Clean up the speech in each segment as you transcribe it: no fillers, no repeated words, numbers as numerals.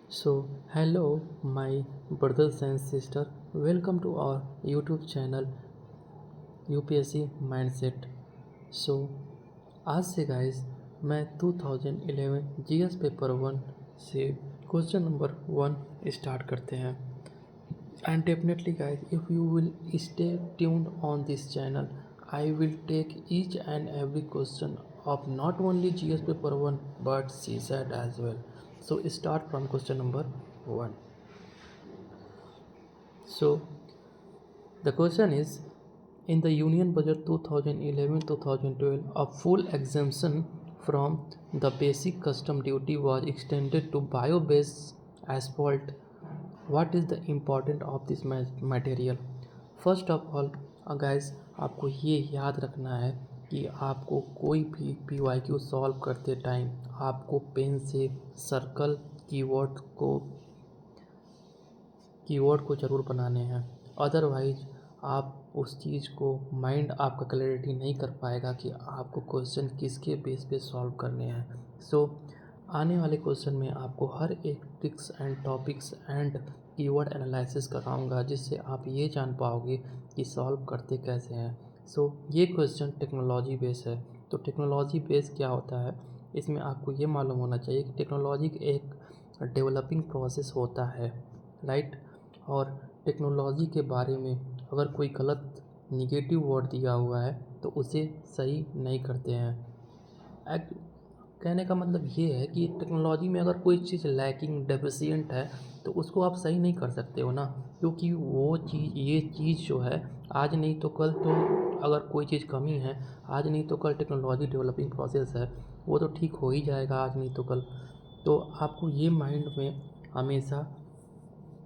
So, hello, my brothers and sisters. Welcome to our YouTube channel UPSC Mindset. So, आज से guys मैं 2011 GS paper one से question number one start करते हैं. And definitely guys, if you will stay tuned on this channel, I will take each and every question of not only GS paper 1 but CSAT as well. So start from question number 1. So the question is, in the Union Budget 2011-2012, a full exemption from the basic custom duty was extended to bio-based asphalt. What is the important of this material? First of all guys, आपको ये याद रखना है कि आपको कोई भी PYQ solve करते टाइम आपको पेन से सर्कल कीवर्ड को ज़रूर बनाने हैं. अदरवाइज आप उस चीज़ को माइंड आपका क्लैरिटी नहीं कर पाएगा कि आपको क्वेश्चन किसके बेस पे सॉल्व करने हैं. सो आने वाले क्वेश्चन में आपको हर एक tricks and topics and keyword analysis कराऊंगा, जिससे आप ये जान पाओगे कि सॉल्व करते कैसे हैं. सो ये क्वेश्चन टेक्नोलॉजी बेस है. तो टेक्नोलॉजी बेस क्या होता है, इसमें आपको ये मालूम होना चाहिए कि टेक्नोलॉजी एक डेवलपिंग प्रोसेस होता है, राइट. और टेक्नोलॉजी के बारे में अगर कोई गलत निगेटिव वर्ड दिया हुआ है तो उसे सही नहीं करते हैं. कहने का मतलब ये है कि टेक्नोलॉजी में अगर कोई चीज़ लैकिंग डेफिशिएंट है तो उसको आप सही नहीं कर सकते हो ना, क्योंकि ये चीज़ जो है आज नहीं तो कल तो, अगर कोई चीज़ कमी है आज नहीं तो कल, टेक्नोलॉजी डेवलपिंग प्रोसेस है, वो तो ठीक हो ही जाएगा आज नहीं तो कल. तो आपको ये माइंड में हमेशा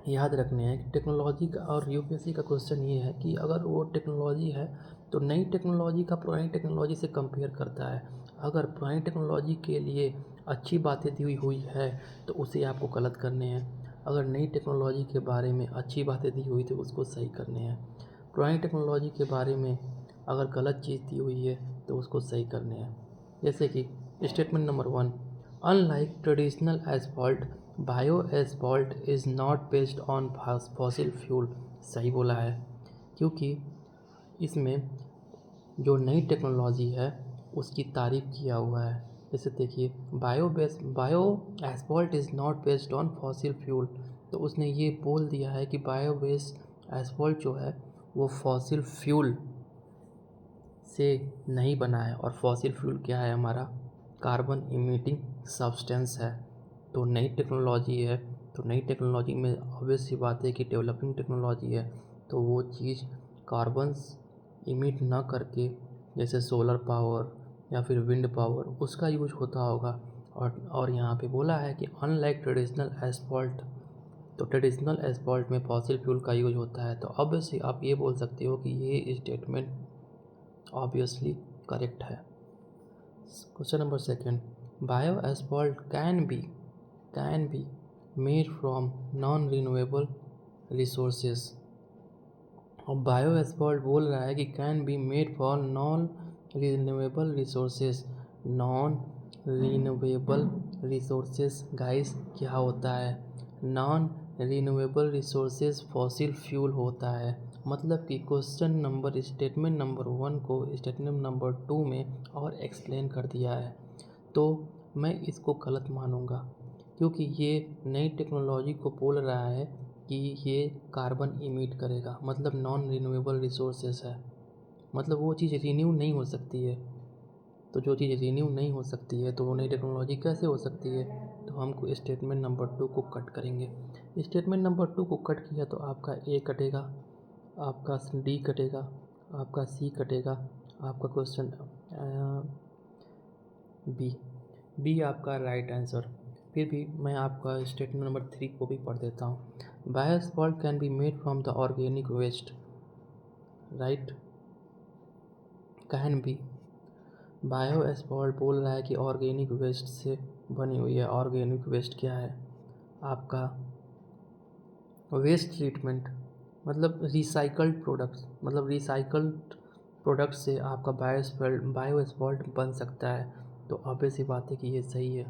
याद रखने हैं कि टेक्नोलॉजी का, और यूपीएससी का क्वेश्चन ये है कि अगर वो टेक्नोलॉजी है तो नई टेक्नोलॉजी का पुरानी टेक्नोलॉजी से कंपेयर करता है. अगर पुरानी टेक्नोलॉजी के लिए अच्छी बातें दी हुई है तो उसे आपको गलत करने हैं. अगर नई टेक्नोलॉजी के बारे में अच्छी बातें दी हुई तो उसको सही करने हैं. पुरानी टेक्नोलॉजी के बारे में अगर गलत चीज़ दी हुई है तो उसको सही करने हैं. जैसे कि statement number 1, unlike traditional asphalt, bio asphalt is not based on fossil fuel. सही बोला है, क्योंकि इसमें जो नई टेक्नोलॉजी है उसकी तारीफ किया हुआ है. जैसे देखिए, bio asphalt is not based on fossil fuel, तो उसने ये बोल दिया है कि बायो बेस्ड एस्फॉल्ट जो है वो फॉसिल फ्यूल से नहीं बना है. और फॉसिल फ्यूल क्या है, हमारा कार्बन इमिटिंग सब्सटेंस है. तो नई टेक्नोलॉजी है, तो नई टेक्नोलॉजी में ऑब्वियस सी बात है कि डेवलपिंग टेक्नोलॉजी है, तो वो चीज़ कार्बन्स इमिट ना करके, जैसे सोलर पावर या फिर विंड पावर, उसका यूज होता होगा. और यहाँ पे बोला है कि अनलाइक ट्रेडिशनल एस्फॉल्ट, तो ट्रेडिशनल एस्फॉल्ट में फॉसिल फ्यूल का यूज होता है. तो ऑब्वियसली आप ये बोल सकते हो कि ये स्टेटमेंट ऑब्वियसली करेक्ट है. Question number second, bio asphalt can be made from non renewable resources. और बायो एस्फॉल्ट बोल रहा है कि can be made for non renewable resources. Non renewable resources guys क्या होता है? Non renewable resources fossil fuel होता है. मतलब कि क्वेश्चन नंबर स्टेटमेंट नंबर 1 को स्टेटमेंट नंबर 2 में और एक्सप्लेन कर दिया है. तो मैं इसको गलत मानूंगा, क्योंकि ये नई टेक्नोलॉजी को बोल रहा है कि ये कार्बन इमिट करेगा, मतलब नॉन रिन्यूएबल रिसोर्सेस है, मतलब वो चीज़ रिन्यू नहीं हो सकती है. तो जो चीज़ रिन्यू नहीं हो सकती है तो वो नई टेक्नोलॉजी कैसे हो सकती है? तो हमको स्टेटमेंट नंबर 2 को कट करेंगे. स्टेटमेंट नंबर 2 को कट किया तो आपका ए कटेगा, आपका डी कटेगा, आपका सी कटेगा, आपका क्वेश्चन बी आपका राइट आंसर. फिर भी मैं आपका स्टेटमेंट नंबर 3 को भी पढ़ देता हूँ. Bio asphalt can be made from the organic waste, right. Can be, bio asphalt बोल रहा है कि ऑर्गेनिक वेस्ट से बनी हुई है. ऑर्गेनिक वेस्ट क्या है? आपका वेस्ट ट्रीटमेंट, मतलब रिसाइकल्ड प्रोडक्ट्स, मतलब रिसाइकल्ड प्रोडक्ट से आपका बायो एस्फॉल्ट बन सकता है. तो ऑब्वियस सी बात है कि ये सही है.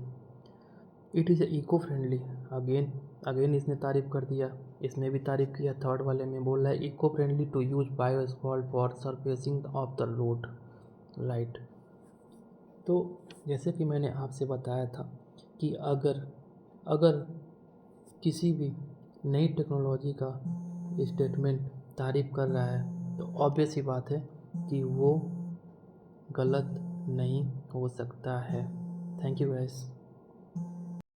It is eco friendly. Again again इसने तारीफ़ कर दिया, इसमें भी तारीफ़ किया। थर्ड वाले में बोल रहा है eco friendly to use bioasphalt for surfacing of the road, right. तो जैसे कि मैंने आपसे बताया था कि अगर अगर किसी भी नई टेक्नोलॉजी का स्टेटमेंट तारीफ़ कर रहा है तो ऑब्वियस ही बात है कि वो गलत नहीं हो सकता है। Thank you guys.